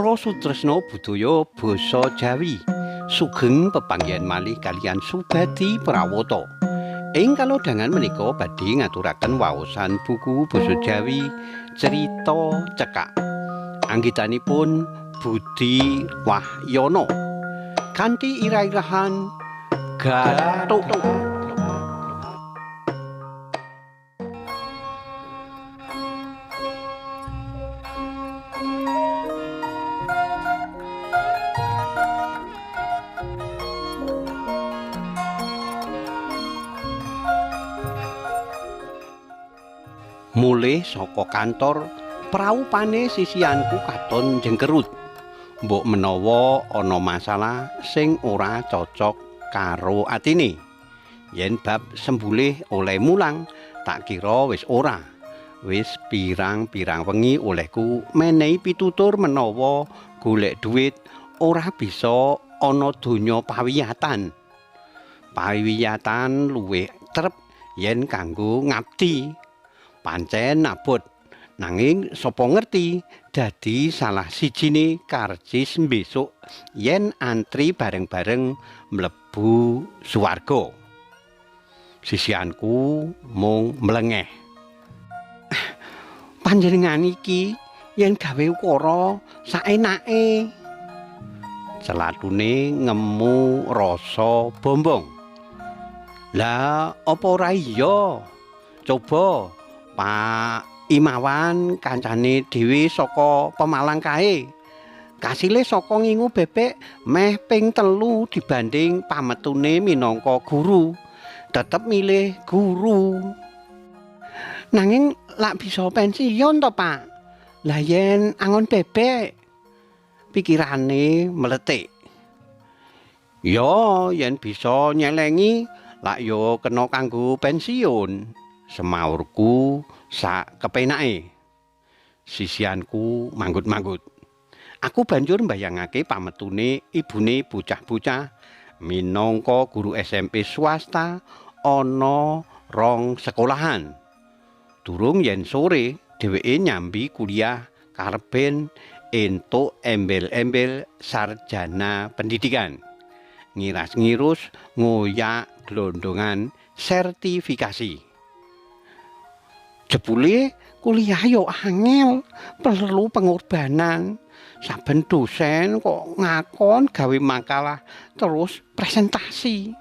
Para sutresna budaya basa Jawi sugeng pepanggihan malih kaliyan Subadi Prawata. Ing kalodhangan menika badhe ngaturaken waosan buku basa Jawi Cerita Cekak. Anggitanipun Budi Wahyono kanthi irah-irahan Gathuk. Mulih saka kantor praupane sisianku katon jengkerut. Mbok menawa ana masalah sing ora cocok karo atine. Yen bab sembulih oleh mulang, tak kira wis ora. Wis pirang-pirang wengi olehku menehi pitutur menawa golek dhuwit ora bisa ana donya pawiyatan. Pawiyatan luwih trep yen kanggo ngabdi. Pancen abot, nanging sapa ngerti dadi salah sijine karcis besok yen antri bareng-bareng mlebu swarga. Sisianku mung mlengeh. Panjenengan iki yen gawe ukara saenake. Celatune ngemu rasa bombong. Lah apa ora iya? Coba Pak Imawan kancane dhewe saka Pemalang kae. Kasile saka ngingu bebek meh ping 3 dibanding pametune minangka guru. Tetep milih guru. Nanging lak bisa pensiun to, Pak. Lah yen angon bebek pikirane meletik. Ya, yen bisa nyelengi lak yo kena kanggo pensiun. Semaurku sak kepenake. Sisianku manggut-manggut. Aku banjur mbayangake pametune ibune bocah-bocah minangka guru SMP swasta ana rong sekolahan. Durung yen sore dheweke nyambi kuliah karepen entuk embel-embel sarjana pendidikan. Ngiras-ngirus ngoyak glondongan sertifikasi. Jebule kuliah yo angel, perlu pengorbanan. Saben dosen kok ngakon gawe makalah terus presentasi.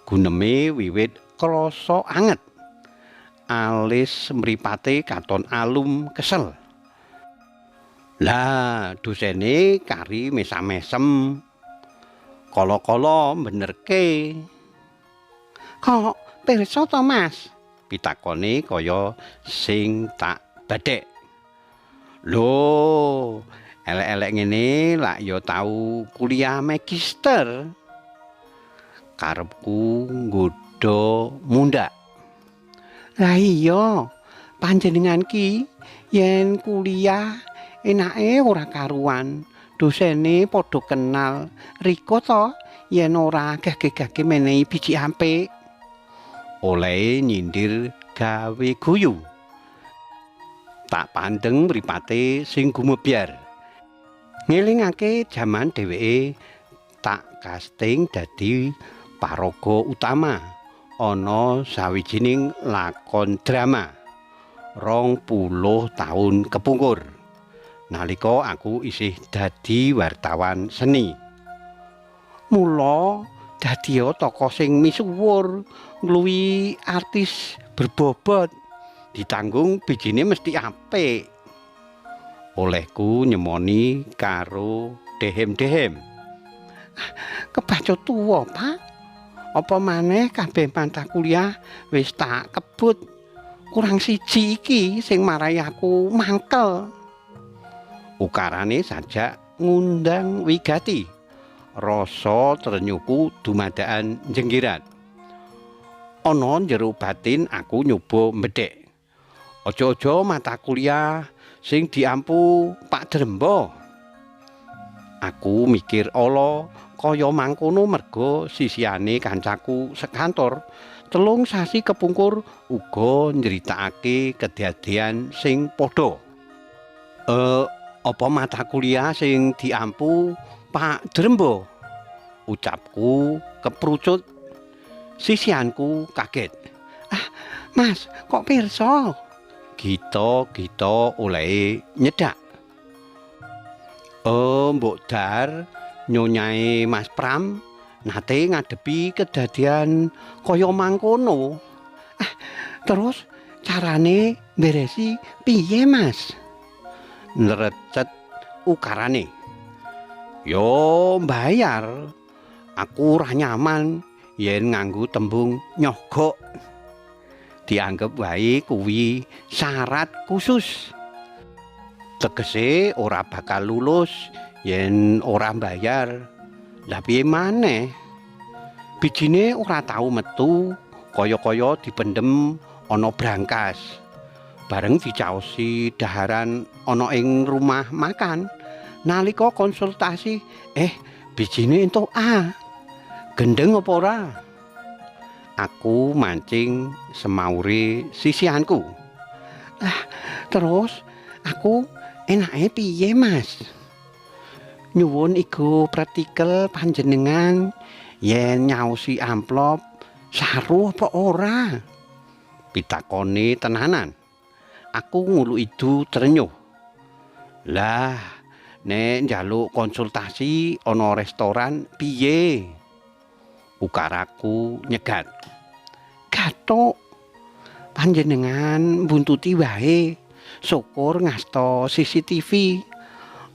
Guneme wiwit krasa anget. Alis mripate katon alum kesel. Lah dosene kari mesam-mesem. Kala-kala benerke. Kok pirsa to, Mas? Pitakone kaya sing tak badhek. Lho, elek-elek ngene lak ya tau kuliah magister. Karepku nggodha mundak. Lah iya, panjenengan ki yen kuliah enake ora karuan. Dosene padha kenal. Riko to yen ora gage-gage menehi biji apik. Oleh nyindir gawe guyu. Tak pandeng mripate sing gumebyar. Ngelingake jaman dheweke tak casting dadi paraga utama ana sawijining lakon drama 20 taun kepungkur. Nalika aku isih dadi wartawan seni. Mula dadi tokoh sing misuwur ngluwi artis berbobot ditanggung bijine mesti apik. Olehku nyemoni karo dehem-dehem. Kebacut tuwa, Pak. Apa maneh kabeh mata kuliah wis tak kebut. Kurang siji iki sing marai aku mangkel. Ukarane sajak ngundang wigati. Rasa trenyuku dumadakan jenggirat. Ana jero batin aku nyoba mbedhek. Aja-aja mata kuliah sing diampu Pak Drembo. Aku mikir ala kaya mangkono merga sisiane kancaku sekantor 3 sasi kepungkur uga nyritakake kedadean sing padha. Apa mata kuliah sing diampu Pak Drembo? Ucapku keprucut. Sisianku kaget. Ah, Mas, kok pirsa? Gito oleh nyedak. Oh, Mbok Dar, nyonyahe Mas Pram nate ngadepi kedadian kaya mangkono. Ah, terus carane beresi piye, Mas? Nrecet ukarane. Yo bayar. Aku ora nyaman yen nganggo tembung nyogok. Dianggep wae kuwi syarat khusus. Tegese ora bakal lulus yen ora bayar. Lah piye maneh? Bijine ora tau metu, kaya-kaya dipendem ana brankas. Bareng dicaosi daharan ana ing rumah makan. Nalika konsultasi, bijine entuk A. Gendeng apa ora? Aku mancing semaure sisianku. Terus aku enake piye, Mas? Nyuwun iku pratikel panjenengan yen nyaosi amplop saruh apa ora? Pitakone tenanan. Aku ngulu idu trenyuh. Lah, nek njaluk konsultasi ana restoran piye? Ukaraku nyegat. Gathuk. Panjenengan buntuti wae. Syukur ngasta CCTV.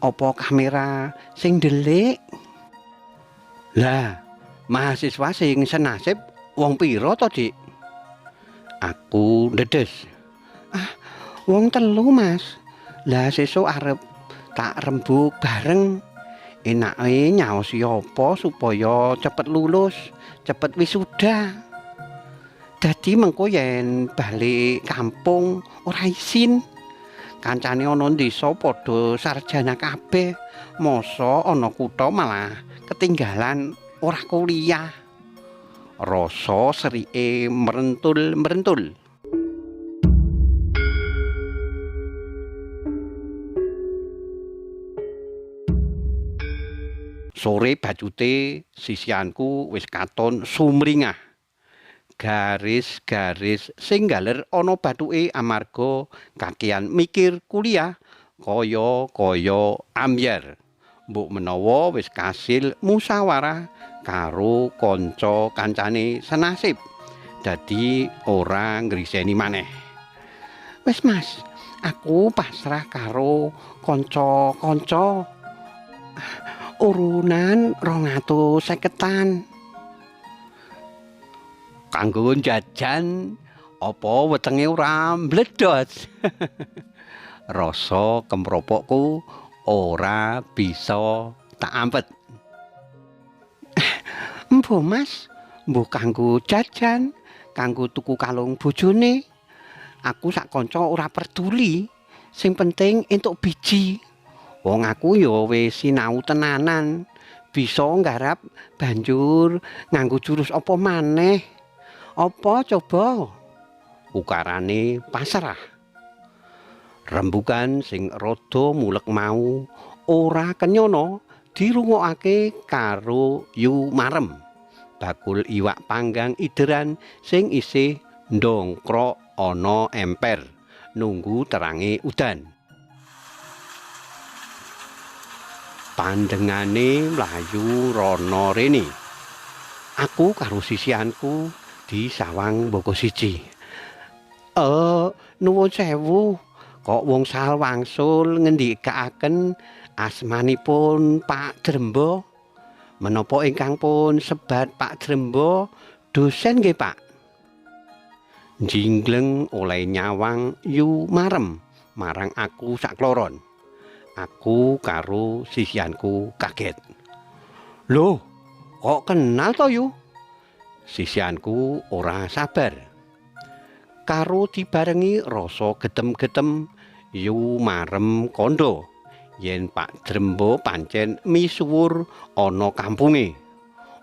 Apa kamera sing ndelik? Lah, mahasiswa sing senasib wong pira to, Dik? Aku ndedes. Wong 3, Mas. Lah sesuk arep tak rembug bareng. Enake nyaosi apa supaya cepet lulus, cepet wisuda. Dadi mengko yen balik kampung ora isin. Kancane ana desa padha sarjana kabeh. Mosok ana kutha malah ketinggalan ora kuliah. Rasa serike merentul-merentul. Sore bajute sisianku wis katon sumringah. Garis-garis sing galer ana bathuke amarga kakean mikir kuliah kaya ambyar. Mbok menawa wis kasil musyawarah karo kanca kancane senasib. Dadi ora ngriseni maneh. Wis, Mas, aku pasrah karo kanca-kanca. Urunan 250-an. Kanggo jajan apa wetenge ora mbledhos. Rasa kempropokku ora bisa tak ampet. Embo, Mas, mbuh kanggo jajan, kanggo tuku kalung bojone. Aku sak kanca ora peduli. Sing penting entuk biji. Wong aku ya wis sinau tenanan, bisa nggarap banjur nganggo jurus apa maneh. Apa coba? Ukarane pasrah. Rembugan sing rada mulek mau ora kenyono dirungokake karo yu marem. Bakul iwak panggang ideran sing isih ndongkrok ana emper nunggu terange udan. Pandengane mlayu rono rene. Aku karo sisianku di sawang mboko siji. Nuwun sewu, kok wong sal wangsul ngendikaken asmanipun Pak Drembo? Menapa ingkang pun sebat Pak Drembo dosen nggih, Pak? Jinggleng oleh nyawang yu marem marang aku sakloron. Aku karo sisianku kaget. Loh, kok kenal to yu? Sisianku ora sabar. Karo dibarengi rasa gedem-gedem yu marem kondo yen Pak Drembo pancen misuwur ana kampunge.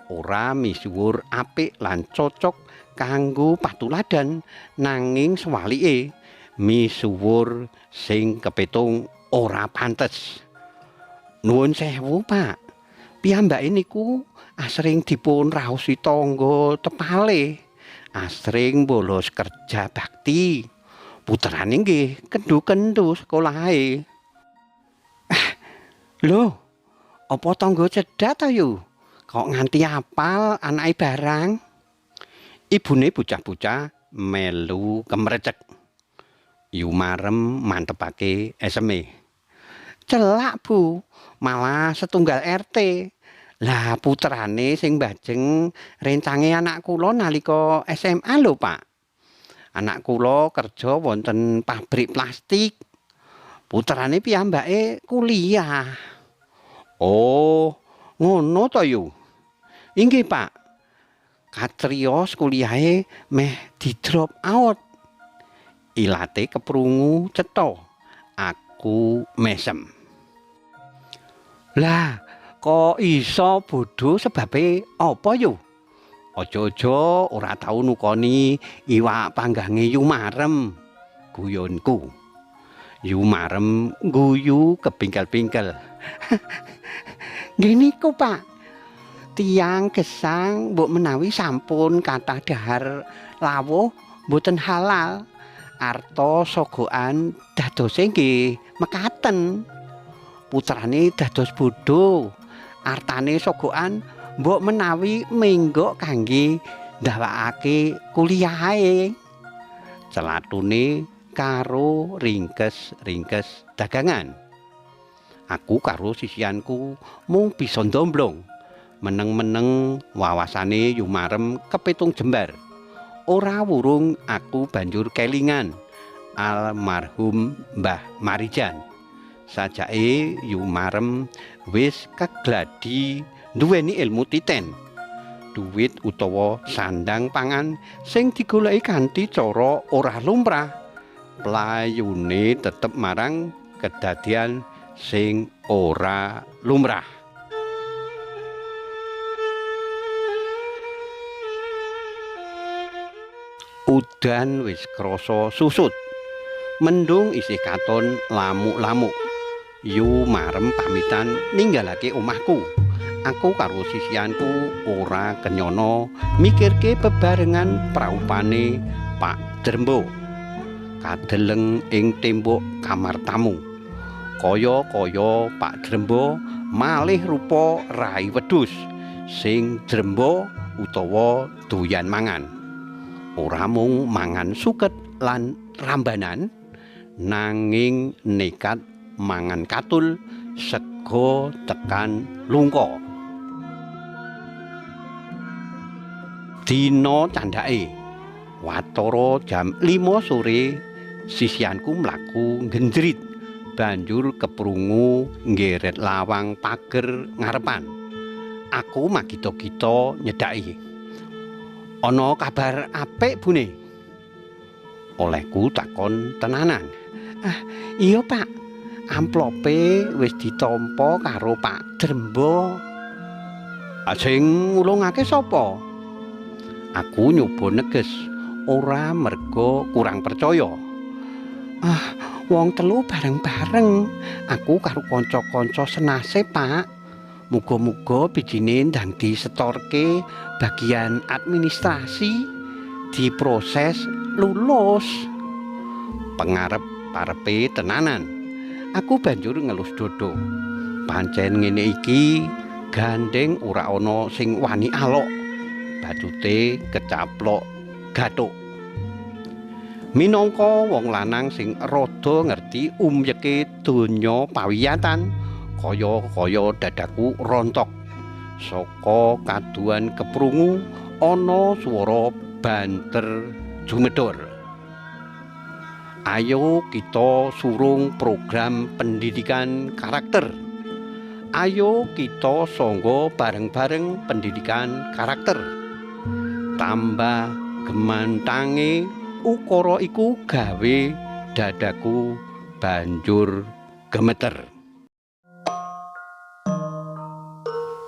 Ora misuwur apik lan cocok kanggo patuladan nanging sewalike misuwur sing kepitung ora pantes. Nuwun sewu, Pak. Piyambake niku asring dipun raosi tangga tepale. Asring bolos kerja bakti. Puterane nggih kendu-kendu sekolahe. Lho, apa tangga cedhak ta yu? Kok nganti apal anake barang? Ibune bocah-bocah melu kemrecek. Yu marem mantepake eseme. Celak, Bu. Malah setunggal RT. Lah puterane sing bajeng rencange anak kula nalika SMA lho, Pak. Anak kula kerja wonten pabrik plastik. Puterane piyambake kuliah. Oh, ngono to yu. Inggih, Pak. Katriyos kuliahe meh di-drop out. Ilate keprungu cetha. Aku mesem. Lah, kok iso bodho sebabe apa yu? Aja-aja ora tau nukoni iwak panggange yu marem. Guyonku. Yu marem guyu kepingkel-pingkel. Nggih niku, Pak. Tiang gesang mbok menawi sampun kathah dahar lawuh mboten halal. Arta sogokan dadose nggih mekaten. Putrane dados bodho. Artane sogokan mbok menawi menggok kangge ndawakake kuliahe. Celatune karo ringkes-ringkes dagangan. Aku karo sisianku mung bisa ndomblong. Meneng-meneng wawasane yumarem kepitung jembar. Ora wurung aku banjur kelingan almarhum Mbah Marijan. Sajake yumarem wis kegladi duweni ilmu titen. Duit utawa sandang pangan sing digoleki kanthi cara ora lumrah. Playune tetep marang kedadian sing ora lumrah. Udan wis krasa susut. Mendung isih katon lamuk-lamuk. Yu marem pamitan ninggalake omahku. Aku karo sisianku ora kenyono mikirke bebarengan praupane Pak Drembo. Kadeleng ing tembok kamar tamu. Kaya-kaya Pak Drembo malih rupa rai wedhus sing drembo utawa doyan mangan. Ora mung mangan suket lan rambanan, nanging nekat mangan katul sego tekan lungko. Dina candhake watara jam 5 sore sisianku mlaku ngendrit banjur keprungu nggeret lawang pager ngarepan. Aku magita-gita nyedhaki. Ana kabar apik, Bune? Olehku takon tenanan. Iya, Pak. Amplope wis ditampa karo Pak Drembo. Sing ngulungake sapa? Aku nyoba neges, ora merga kurang percaya. Wong telu bareng-bareng. Aku karo kanca-kanca senase, Pak. Muga-muga bijine ndang disetorke bagian administrasi diproses lulus. Pengarep-arepe tenanan. Aku banjur ngelus dodo. Pancen ngene iki gandeng ora ana sing wani alok. Bacute kecaplok gathuk. Minangka wong lanang sing rada ngerti umyeke donya pawiyatan, kaya-kaya dadaku rontok. Saka kaduan keprungu ana swara banter jumedhor. Ayo kita surung program pendidikan karakter. Ayo kita sangga bareng-bareng pendidikan karakter. Tambah gemantange ukara iku gawe dadaku banjur gemeter.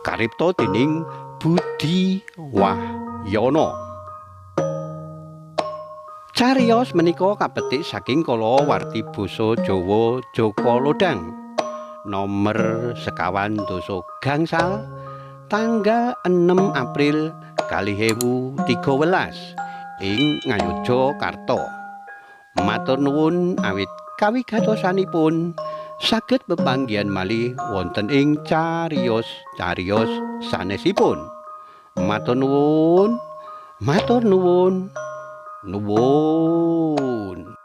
Karipta dening Budi Wahyono. Cariyos menika kapetik saking kalawarti basa Jawa Jaka Lodang. Nomer sekawan doso gangsal tanggal 6 April 2013 ing Ngayogyakarta. Matur nuwun awit kawigatosanipun saged bebanggihan malih wonten ing cariyos-cariyos sanesipun. Matur nuwun, matur nuwun, nuwun.